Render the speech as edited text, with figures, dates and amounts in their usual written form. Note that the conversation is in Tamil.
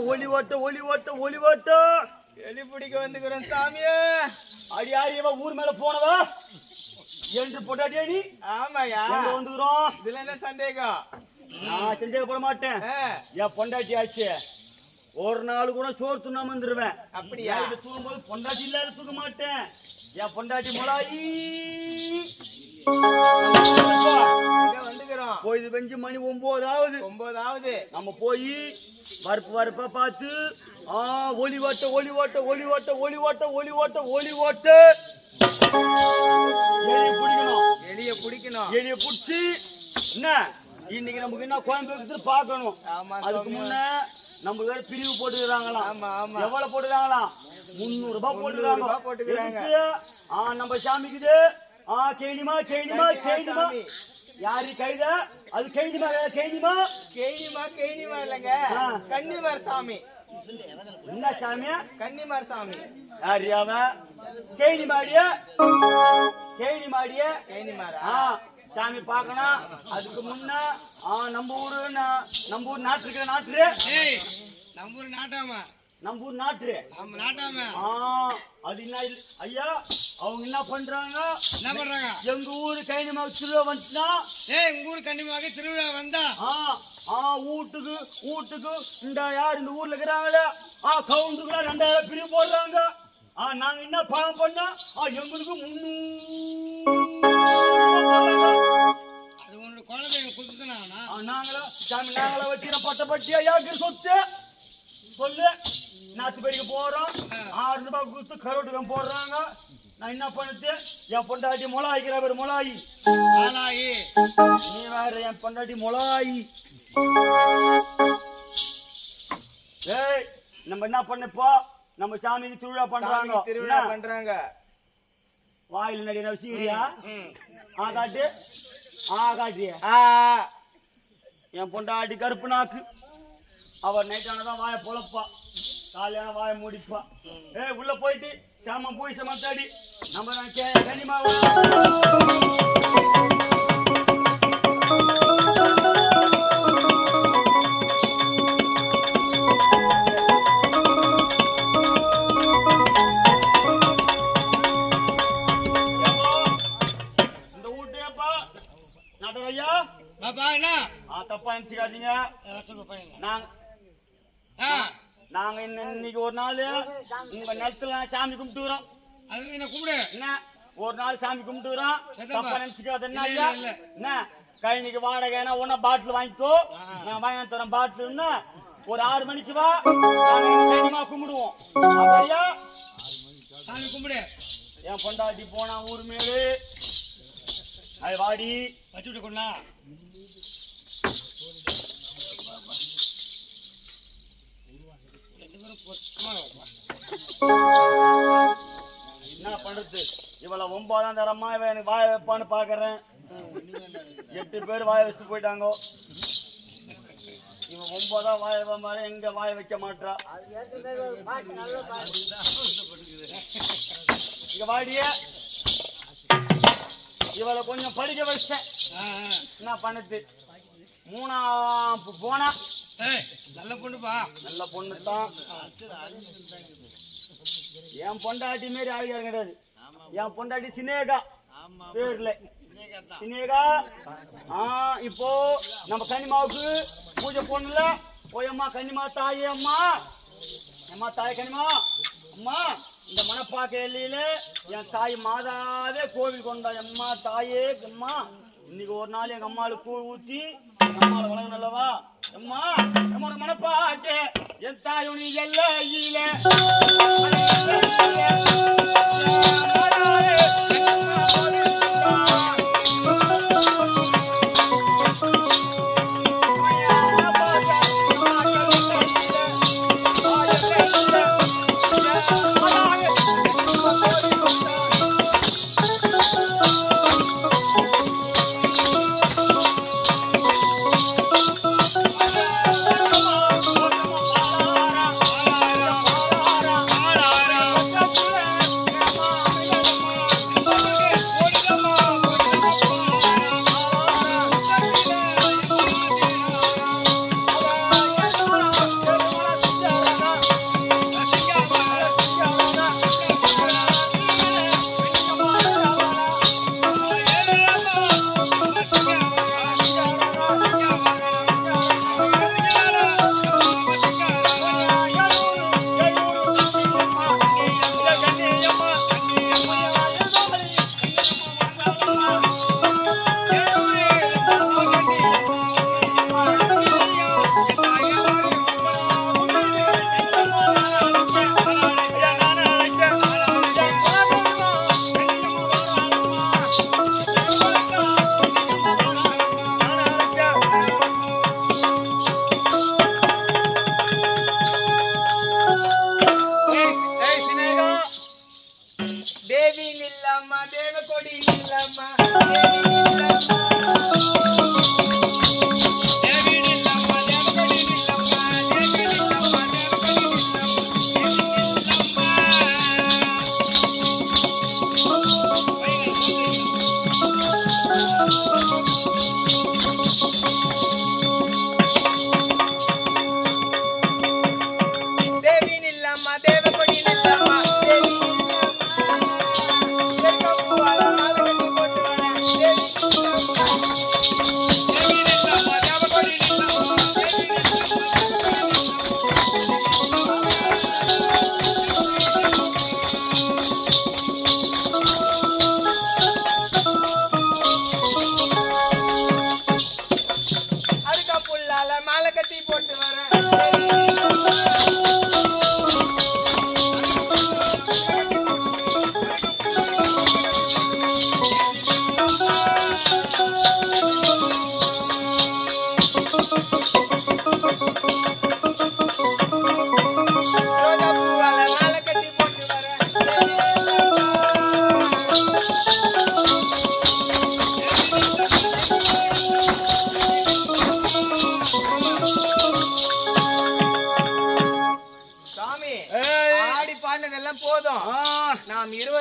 ஒலி ஓட்ட ஒலி ஓட்ட ஒலி ஓட்ட எலி பிடிக்க வந்துக்கிறேன் சாமியே. அடி யாரியவா ஊர் மேல போனவா என்று போட்டாடியா நீ? ஆமாயா வந்துக்கிறோம். இதுல என்ன சந்தேகம்? நான் சந்தேகப்பட மாட்டேன். என் பொண்டாட்டி ஆச்சு ஒரு நாள் கூட சோறு துண்ணாம வந்துருவேன். அப்படியா? தூங்கும்போது பொண்டாட்டி இல்லாத தூக்க மாட்டேன். என் பொண்டாட்டி மொளாயி வந்துக்கிறோம். போய் வெஞ்சு மணி 9 நம்ம போய் வரப்பா பார்த்து ஒலி ஓட்ட ஒலி ஓட்ட ஒலி ஓட்ட ஒலி ஓட்ட ஒலி ஓட்ட ஒலி ஓட்ட எலிய பிடிக்கணும். எலிய பிடிச்சி என்ன இன்னைக்கு நமக்கு என்ன கோயம்புத்தூர் பார்க்கணும். அதுக்கு முன்ன நம்ம வேற பிரிவு போட்டுக்கிறாங்களாம். எவ்வளவு போட்டுக்கிறாங்களாம்? 300 ரூபாய் போட்டுக்கிறாங்க. நம்ம சாமிக்குது கேணிமா கேணிமா கேணிமா யாரு கைத அது கேணிமா கேணிமா கேணிமா கேணிமா இல்லங்க கன்னிமார் சாமி. என்ன சாமி? கன்னிமார் சாமி. யாரியாவ கேணிமாடிய கேணிமாடிய கேணிமாரா சாமி பார்க்கணும். அதுக்கு முன்ன நம்ம ஊர் நாட்டு இருக்கிற நாட்டு நம்ம ஊர் நாட்டாமா நம்ம ஊர் நாட்டு அது என்ன ஐயா அவங்க என்ன பண்றாங்க? எங்க ஊரு கைனிமா திருவிழா வந்துச்சுன்னா எங்க ஊரு கன்னிமாக திருவிழா வந்தா வீட்டுக்கு இந்த யார் இந்த ஊர்ல இருக்கிறாங்களே கவுண்டருக்குள்ள 2000 பிரிவு போடுறாங்க. நாங்க என்ன பணம் பண்ணா எங்களுக்கு 300 நாங்களா சாமி நாங்களா வச்சு பட்டப்பட்டியா யாருக்கு சொத்து சொல்லு. நாத்து பேருக்கு போறோம் 6 ரூபாய் கொடுத்து கரோட்டுக்கம் போடுறாங்க. நான் என்ன பண்ணுது? என் பொண்டாட்டி மொளாய்க்கிற பேர் மொளாயி. நீ வேற என் பொண்டாட்டி மொளாயி. ஏய் நம்ம என்ன பண்ணப்போ நம்ம சாமிக்கு திருவிழா பண்றாங்க. வாயில் நடின சீரியா காட்டு காட்டிய என் பொண்டாட்டி கருப்பு நாக்கு. அவர் நைட்டானதான் வாயை பொழப்பா, காலையான வாயை முடிப்பா. உள்ள போயிட்டு சாம போய் சமத்தாடி நம்ம கனிமா இந்த வீட்டுப்பா நாட்டரையா தப்பா நினைச்சுக்காதீங்க. நாங்க இன்னைக்கு ஒரு நாள் உங்க நிலத்துல சாமி கும்பிட்டுறோம். என்ன ஒரு நாள் சாமி கும்பிட்டுறோம். தப்பா நினைச்சுக்காத என்ன கை இன்னைக்கு வாடகைனா ஒன்னா பாட்டில் வாங்கிக்கோ. நான் வாங்கி தரேன் பாட்டில். ஒரு 6 மணிக்கு வா கும்பிடுவோம். அப்படியா சாமி கும்பிடு. என் பொண்டாட்டி போனா ஊர் மேலே அது வாடி வச்சு விட்டு கொண்டா. என்ன பண்றது? இவளை 9ஆம் தரமா இவ எனக்கு வாய வைப்பான்னு பாக்குறேன். 8 பேர் வாய வச்சுட்டு போயிட்டாங்க. இவன் 9ஆ வாய மாதிரி எங்க வாய வைக்க மாட்டா. இங்க வாடிய இவளை கொஞ்சம் படிக்க வச்சிட்டேன். என்ன பண்ணுது? 3ஆம் போனா நல்ல பொண்ணுப்பா. நல்ல பொண்ணு தான். என் பொண்டாட்டி மாரி ஆகியா கிடையாது. என் பொண்டாட்டி சினேகா பேர்ல சினேகா. இப்போ நம்ம கன்னிமாவுக்கு பூஜை பொண்ணுல போயம்மா கன்னிமா தாயே அம்மா அம்மா தாய் கன்னிமா அம்மா இந்த மனப்பாக்க எல்லையில என் தாய் மாதாவே கோவில் கொண்டா. அம்மா தாயே அம்மா இன்னைக்கு ஒரு நாள் எங்க அம்மாவுக்கு கூழ் ஊத்தி அம்மாவை வளங்க நல்லவா. அம்மா நம்மளோட மனப்பாக்க என் தாயும் நீ எல்லையில ஆனதெல்லாம் போதும் ஆ, நாம் இருவர்